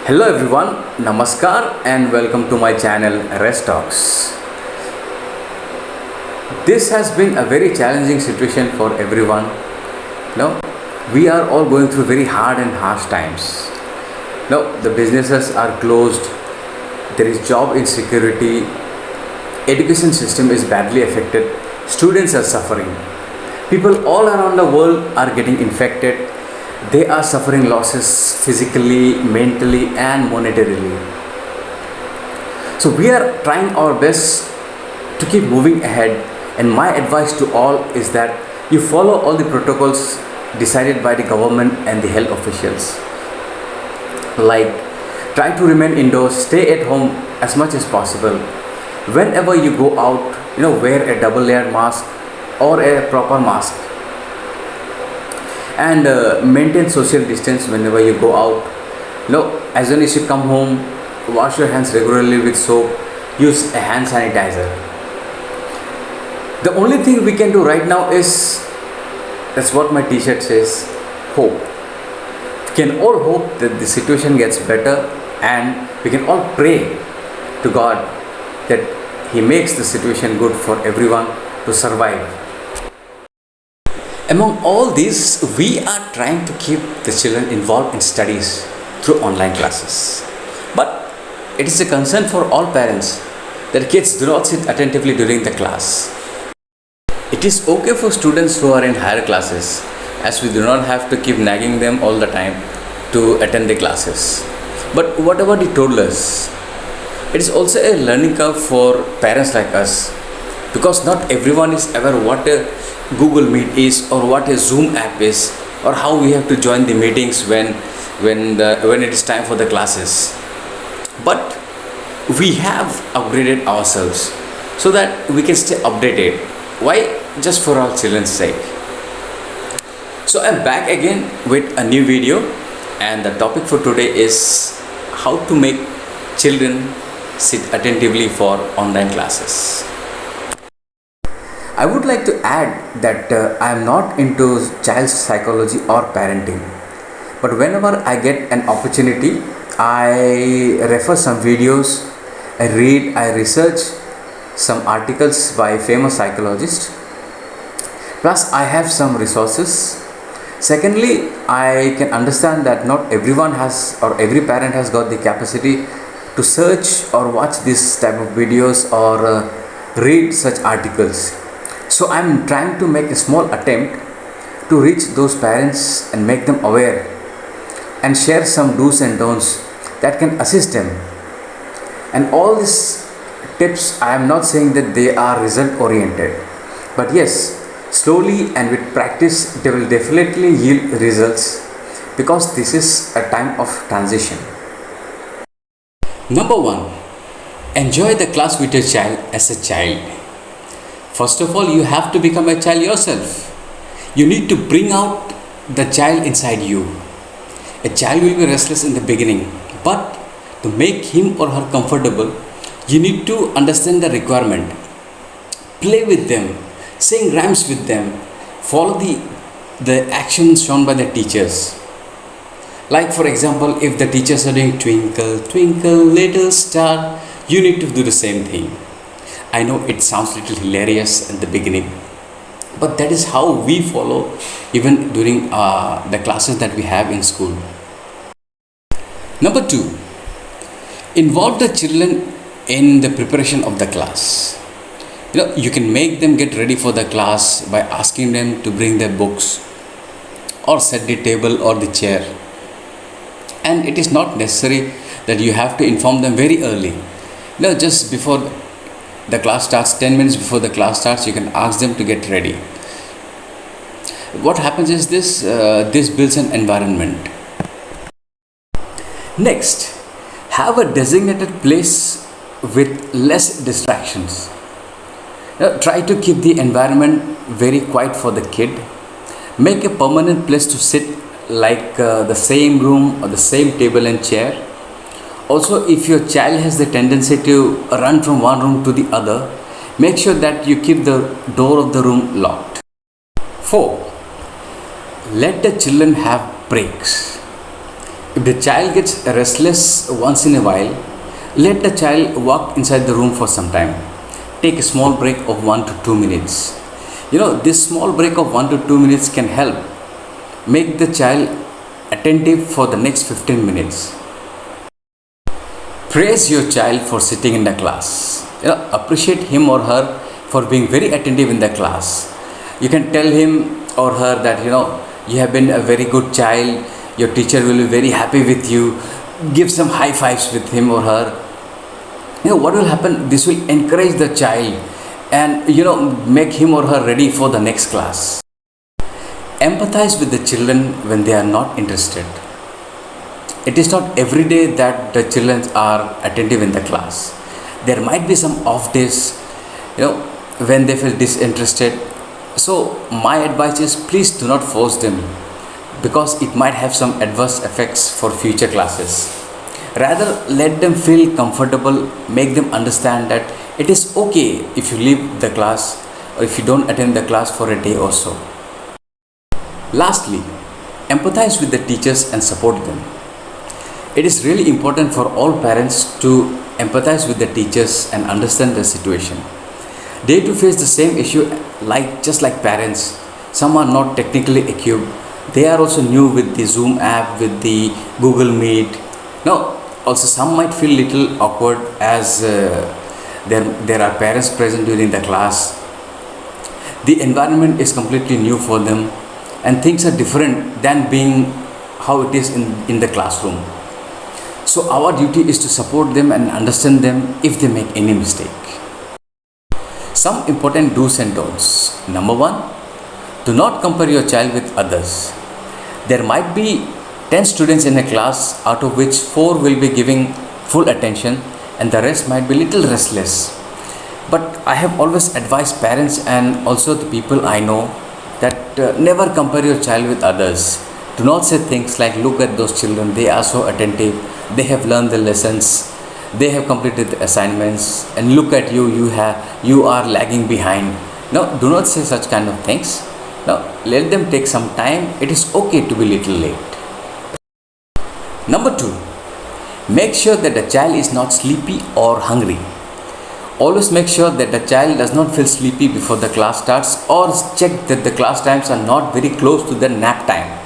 Hello everyone, Namaskar and welcome to my channel Rest Talks. This has been a very challenging situation for everyone. We are all going through very hard and harsh times. The businesses are closed, there is job insecurity, education system is badly affected, students are suffering. People all around the world are getting infected. They are suffering losses physically, mentally, and monetarily. So, we are trying our best to keep moving ahead. And my advice to all is that you follow all the protocols decided by the government and the health officials. Like, try to remain indoors, stay at home as much as possible. Whenever you go out, wear a double layered mask or a proper mask, and maintain social distance whenever you go out. As soon as you come home, wash your hands regularly with soap, use a hand sanitizer. The only thing we can do right now is, that's what my t-shirt says, hope. We can all hope that the situation gets better, and we can all pray to God that He makes the situation good for everyone to survive. Among all these, we are trying to keep the children involved in studies through online classes. But it is a concern for all parents that kids do not sit attentively during the class. It is okay for students who are in higher classes, as we do not have to keep nagging them all the time to attend the classes. But what about the toddlers? It is also a learning curve for parents like us, because not everyone is aware what a Google Meet is, or what a Zoom app is, or how we have to join the meetings when it is time for the classes. But we have upgraded ourselves so that we can stay updated. Why? Just for our children's sake. So I'm back again with a new video, and the topic for today is how to make children sit attentively for online classes. I would like to add that I am not into child psychology or parenting, but whenever I get an opportunity, I refer some videos, I read, I research some articles by famous psychologists, plus I have some resources. Secondly, I can understand that not everyone has, or every parent has got the capacity to search or watch this type of videos or read such articles. So I'm trying to make a small attempt to reach those parents and make them aware and share some do's and don'ts that can assist them. And all these tips, I am not saying that they are result oriented, but yes, slowly and with practice they will definitely yield results, because this is a time of transition. Number 1. Enjoy the class with your child as a child. First of all, you have to become a child yourself. You need to bring out the child inside you. A child will be restless in the beginning, but to make him or her comfortable, you need to understand the requirement. Play with them, sing rhymes with them, follow the actions shown by the teachers. Like, for example, if the teachers are doing twinkle, twinkle, little star, you need to do the same thing. I know it sounds a little hilarious in the beginning, but that is how we follow even during the classes that we have in school. Number 2, involve the children in the preparation of the class. You can make them get ready for the class by asking them to bring their books or set the table or the chair. And it is not necessary that you have to inform them very early. Just before the class starts, 10 minutes before the class starts, you can ask them to get ready. What happens is this builds an environment. Next, have a designated place with less distractions. Try to keep the environment very quiet for the kid. Make a permanent place to sit, like the same room or the same table and chair. Also, if your child has the tendency to run from one room to the other, make sure that you keep the door of the room locked. 4. Let the children have breaks. If the child gets restless once in a while, let the child walk inside the room for some time. Take a small break of 1 to 2 minutes. This small break of 1 to 2 minutes can help make the child attentive for the next 15 minutes. Praise your child for sitting in the class. Appreciate him or her for being very attentive in the class. You can tell him or her that you have been a very good child. Your teacher will be very happy with you. Give some high fives with him or her. What will happen? This will encourage the child and make him or her ready for the next class. Empathize with the children when they are not interested. It is not every day that the children are attentive in the class. There might be some off days, when they feel disinterested. So my advice is, please do not force them, because it might have some adverse effects for future classes. Rather, let them feel comfortable, make them understand that it is okay if you leave the class or if you don't attend the class for a day or so. Lastly, empathize with the teachers and support them. It is really important for all parents to empathize with the teachers and understand the situation. They too face the same issue just like parents. Some are not technically equipped. They are also new with the Zoom app, with the Google Meet. Now, also some might feel little awkward as there are parents present during the class. The environment is completely new for them and things are different than being how it is in the classroom. So our duty is to support them and understand them if they make any mistake. Some important do's and don'ts. Number 1, do not compare your child with others. There might be 10 students in a class, out of which 4 will be giving full attention and the rest might be little restless. But I have always advised parents and also the people I know that never compare your child with others. Do not say things like, look at those children, they are so attentive, they have learned the lessons, they have completed the assignments, and look at you, you are lagging behind. No, do not say such kind of things. No, let them take some time. It is okay to be little late. Number 2, make sure that the child is not sleepy or hungry. Always make sure that the child does not feel sleepy before the class starts, or check that the class times are not very close to the nap time.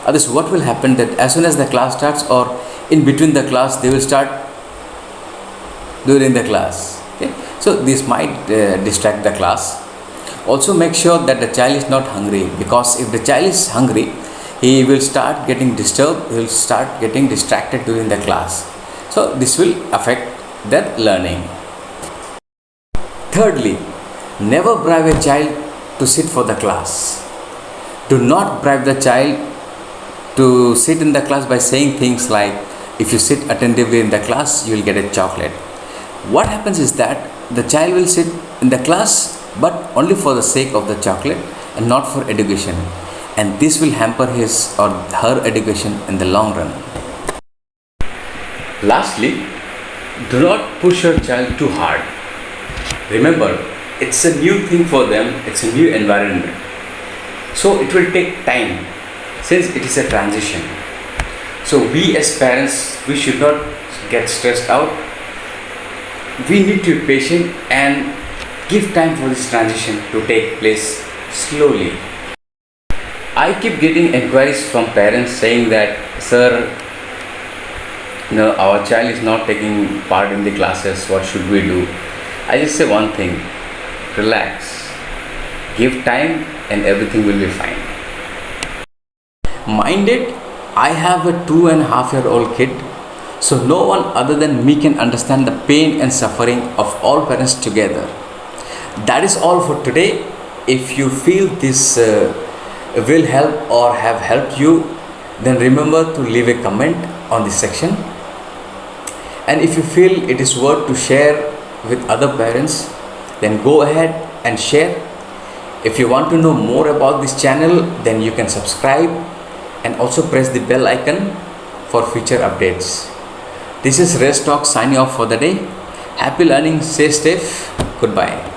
Otherwise, what will happen that as soon as the class starts or in between the class, they will start during the class. Okay? So this might distract the class. Also make sure that the child is not hungry, because if the child is hungry, he will start getting disturbed, he will start getting distracted during the class. So this will affect their learning. Thirdly, never bribe a child to sit for the class. Do not bribe the child to sit in the class by saying things like, if you sit attentively in the class, you will get a chocolate. What happens is that the child will sit in the class but only for the sake of the chocolate and not for education, and this will hamper his or her education in the long run. Lastly, do not push your child too hard. Remember, it's a new thing for them, it's a new environment. So it will take time since it is a transition. So we as parents, we should not get stressed out. We need to be patient and give time for this transition to take place slowly. I keep getting inquiries from parents saying that, sir, our child is not taking part in the classes, what should we do? I just say one thing, relax, give time and everything will be fine. Mind it, I have a 2.5-year-old kid, so no one other than me can understand the pain and suffering of all parents together. That is all for today. If you feel this will help or have helped you, then remember to leave a comment on this section. And if you feel it is worth to share with other parents, then go ahead and share. If you want to know more about this channel, then you can subscribe and also press the bell icon for future updates. This is Rest Talk signing off for the day. Happy learning, stay safe, goodbye.